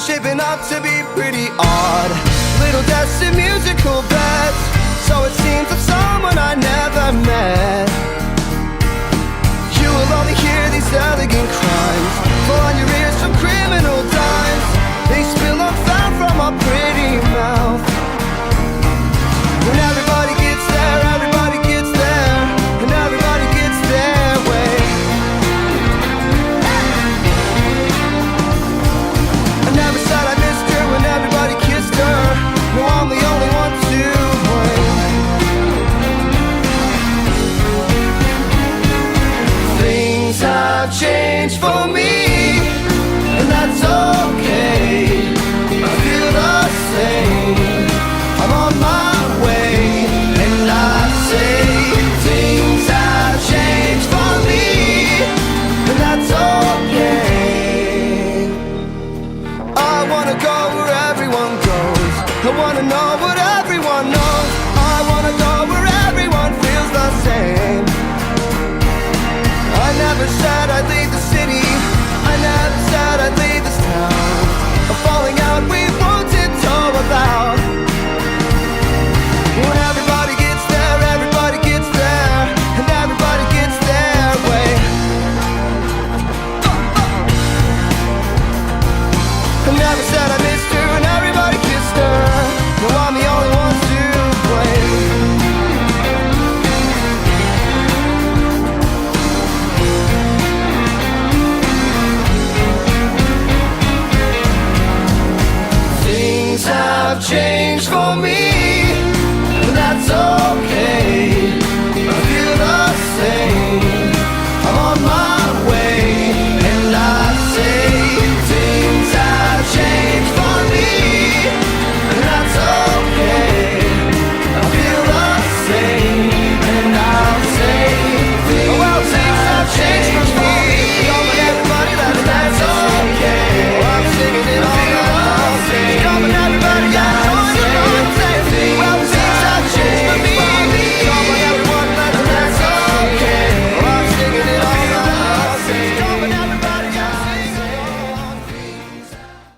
shaping up to be pretty odd. Little deaths in musical beds, so it seems of someone I never met. You will only hear these elegant crimes fall on your ears from criminal dimes. They spill on foul from our pretty mouth. When everybody gets there, everybody gets there, and everybody gets their way. I never said I missed her when everybody kissed her. No, I'm the only one to blame. Things have changed for me, and that's okay. I feel the same. I'm on my way, and I say things have changed for me, and that's okay. I wanna go where everyone goes. I wanna know what everyone knows. I wanna go where everyone feels the same. I never said I'd leave the city. I never said I'd leave